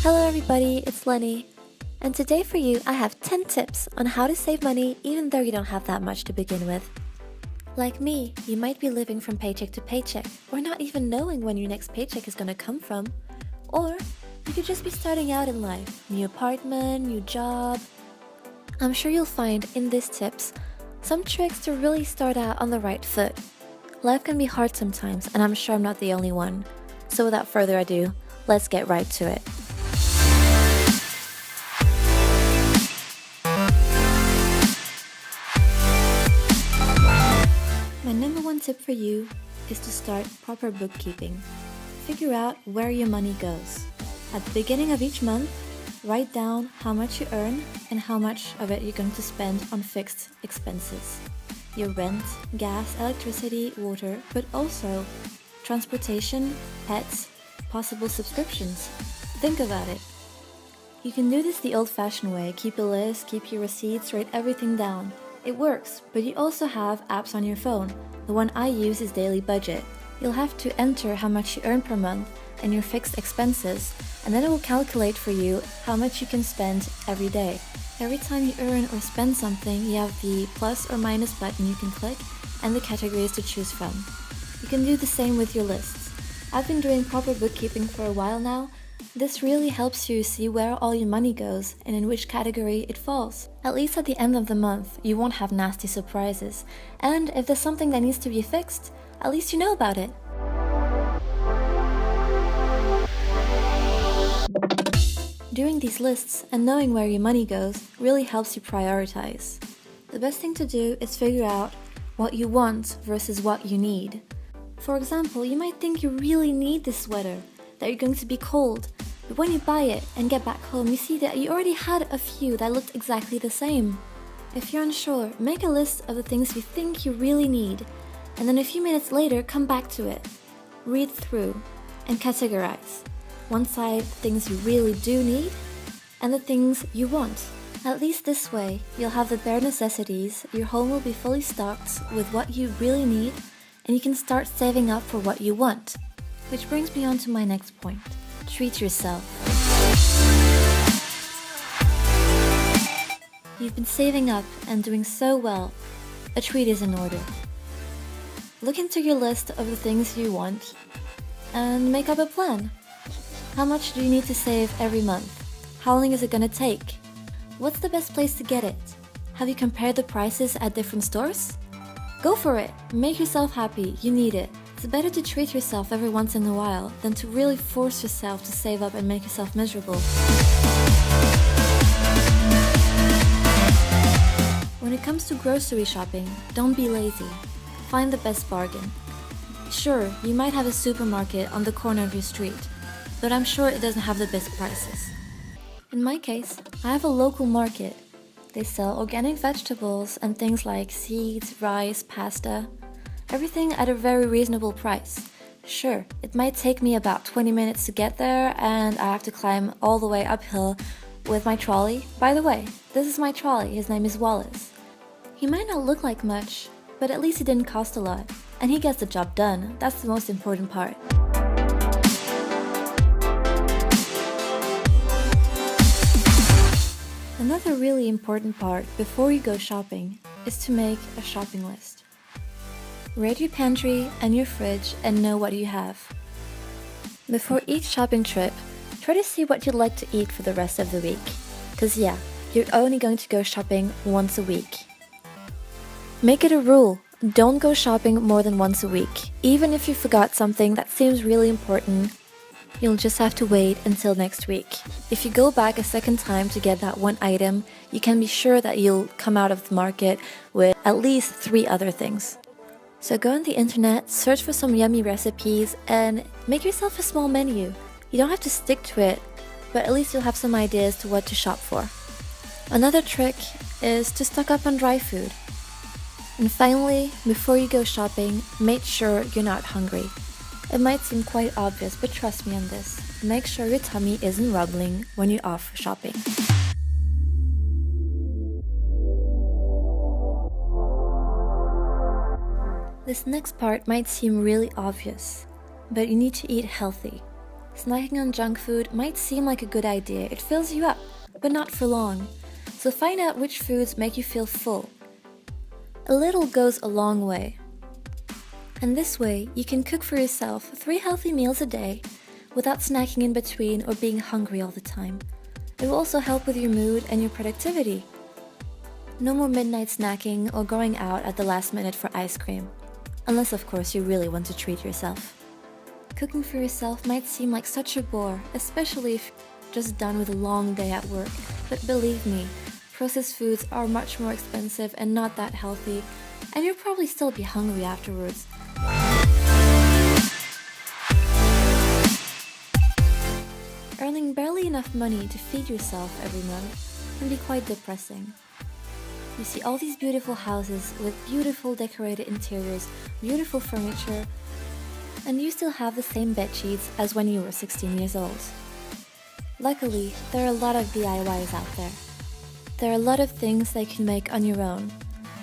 Hello everybody, it's Lenny. And today for you, I have 10 tips on how to save money even though you don't have that much to begin with. Like me, you might be living from paycheck to paycheck, or not even knowing when your next paycheck is gonna come from. Or you could just be starting out in life, new apartment, new job. I'm sure you'll find in these tips some tricks to really start out on the right foot. Life can be hard sometimes, and I'm sure I'm not the only one. So without further ado, let's get right to it. My number one tip for you is to start proper bookkeeping. Figure out where your money goes. At the beginning of each month, write down how much you earn and how much of it you're going to spend on fixed expenses. Your rent, gas, electricity, water, but also transportation, pets, possible subscriptions. Think about it. You can do this the old-fashioned way. Keep a list, keep your receipts, write everything down. It works, but you also have apps on your phone. The one I use is Daily Budget. You'll have to enter how much you earn per month and your fixed expenses, and then it will calculate for you how much you can spend every day. Every time you earn or spend something, you have the plus or minus button you can click and the categories to choose from. You can do the same with your lists. I've been doing proper bookkeeping for a while now. This really helps you see where all your money goes and in which category it falls. At least at the end of the month, you won't have nasty surprises. And if there's something that needs to be fixed, at least you know about it. Doing these lists and knowing where your money goes really helps you prioritize. The best thing to do is figure out what you want versus what you need. For example, you might think you really need this sweater, that you're going to be cold, but when you buy it and get back home, you see that you already had a few that looked exactly the same. If you're unsure, make a list of the things you think you really need, and then a few minutes later, come back to it. Read through and categorize. One side, things you really do need, and the things you want. At least this way, you'll have the bare necessities, your home will be fully stocked with what you really need, and you can start saving up for what you want. Which brings me on to my next point. Treat yourself. You've been saving up and doing so well. A treat is in order. Look into your list of the things you want and make up a plan. How much do you need to save every month? How long is it gonna take? What's the best place to get it? Have you compared the prices at different stores? Go for it! Make yourself happy, you need it. It's better to treat yourself every once in a while than to really force yourself to save up and make yourself miserable. When it comes to grocery shopping, don't be lazy. Find the best bargain. Sure, you might have a supermarket on the corner of your street, but I'm sure it doesn't have the best prices. In my case, I have a local market. They sell organic vegetables and things like seeds, rice, pasta. Everything at a very reasonable price. Sure, it might take me about 20 minutes to get there and I have to climb all the way uphill with my trolley. By the way, this is my trolley, his name is Wallace. He might not look like much, but at least he didn't cost a lot. And he gets the job done, that's the most important part. Another really important part before you go shopping is to make a shopping list. Rate your pantry and your fridge and know what you have. Before each shopping trip, try to see what you'd like to eat for the rest of the week. Cause yeah, you're only going to go shopping once a week. Make it a rule, don't go shopping more than once a week. Even if you forgot something that seems really important, you'll just have to wait until next week. If you go back a second time to get that one item, you can be sure that you'll come out of the market with at least 3 other things. So go on the internet, search for some yummy recipes, and make yourself a small menu. You don't have to stick to it, but at least you'll have some ideas to what to shop for. Another trick is to stock up on dry food. And finally, before you go shopping, make sure you're not hungry. It might seem quite obvious, but trust me on this. Make sure your tummy isn't rumbling when you're off shopping. This next part might seem really obvious, but you need to eat healthy. Snacking on junk food might seem like a good idea. It fills you up, but not for long. So find out which foods make you feel full. A little goes a long way. And this way, you can cook for yourself 3 healthy meals a day without snacking in between or being hungry all the time. It will also help with your mood and your productivity. No more midnight snacking or going out at the last minute for ice cream. Unless, of course, you really want to treat yourself. Cooking for yourself might seem like such a bore, especially if you're just done with a long day at work. But believe me, processed foods are much more expensive and not that healthy, and you'll probably still be hungry afterwards. Earning barely enough money to feed yourself every month can be quite depressing. You see all these beautiful houses with beautiful decorated interiors, beautiful furniture, and you still have the same bed sheets as when you were 16 years old. Luckily, there are a lot of DIYs out there. There are a lot of things that you can make on your own.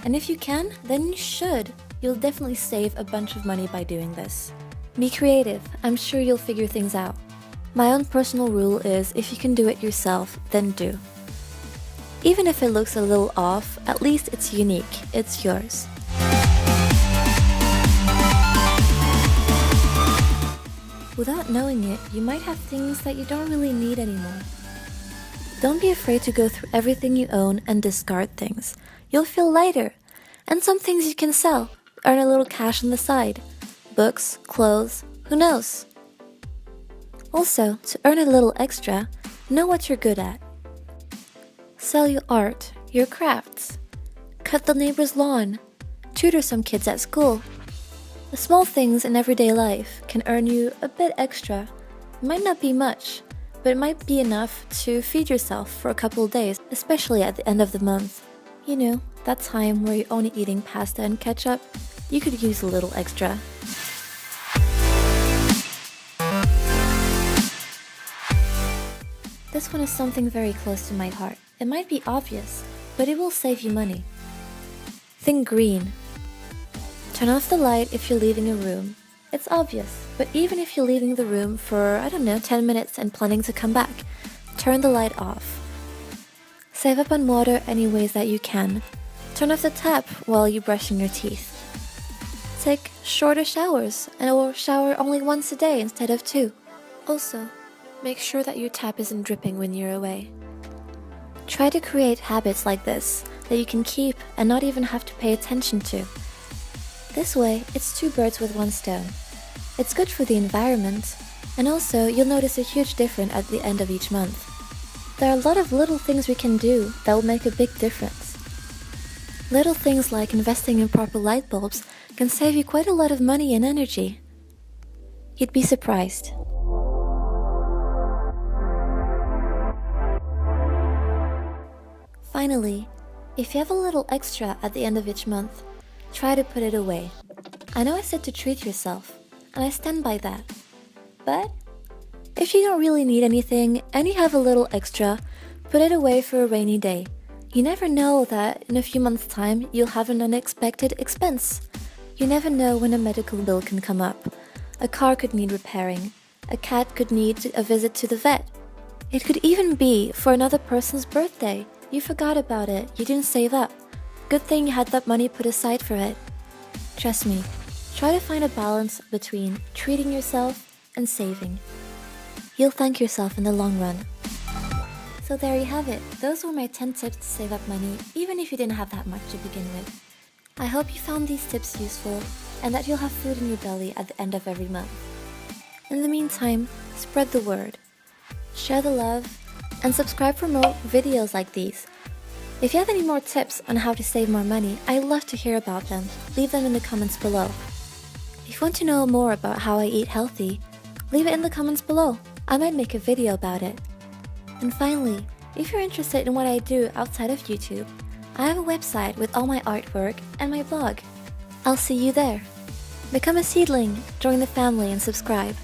And if you can, then you should. You'll definitely save a bunch of money by doing this. Be creative. I'm sure you'll figure things out. My own personal rule is if you can do it yourself, then do. Even if it looks a little off, at least it's unique. It's yours. Without knowing it, you might have things that you don't really need anymore. Don't be afraid to go through everything you own and discard things. You'll feel lighter. And some things you can sell, earn a little cash on the side. Books, clothes, who knows? Also, to earn a little extra, know what you're good at. Sell your art, your crafts. Cut the neighbor's lawn. Tutor some kids at school. The small things in everyday life can earn you a bit extra. It might not be much, but it might be enough to feed yourself for a couple of days, especially at the end of the month. You know, that time where you're only eating pasta and ketchup, you could use a little extra. This one is something very close to my heart. It might be obvious, but it will save you money. Think green. Turn off the light if you're leaving a room. It's obvious, but even if you're leaving the room for, 10 minutes and planning to come back, turn the light off. Save up on water any ways that you can. Turn off the tap while you're brushing your teeth. Take shorter showers or shower only once a day instead of 2. Also, make sure that your tap isn't dripping when you're away. Try to create habits like this that you can keep and not even have to pay attention to. This way, it's 2 birds with 1 stone. It's good for the environment, and also you'll notice a huge difference at the end of each month. There are a lot of little things we can do that will make a big difference. Little things like investing in proper light bulbs can save you quite a lot of money and energy. You'd be surprised. Finally, if you have a little extra at the end of each month, try to put it away. I know I said to treat yourself, and I stand by that. But if you don't really need anything and you have a little extra, put it away for a rainy day. You never know that in a few months' time you'll have an unexpected expense. You never know when a medical bill can come up. A car could need repairing. A cat could need a visit to the vet. It could even be for another person's birthday. You forgot about it. You didn't save up. Good thing you had that money put aside for it. Trust me, try to find a balance between treating yourself and saving. You'll thank yourself in the long run. So there you have it. Those were my 10 tips to save up money, even if you didn't have that much to begin with. I hope you found these tips useful and that you'll have food in your belly at the end of every month. In the meantime, spread the word. Share the love and subscribe for more videos like these. If you have any more tips on how to save more money, I'd love to hear about them. Leave them in the comments below. If you want to know more about how I eat healthy, leave it in the comments below. I might make a video about it. And finally, if you're interested in what I do outside of YouTube, I have a website with all my artwork and my blog. I'll see you there. Become a seedling, join the family and subscribe.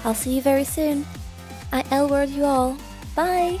I'll see you very soon. I L-word you all. Bye!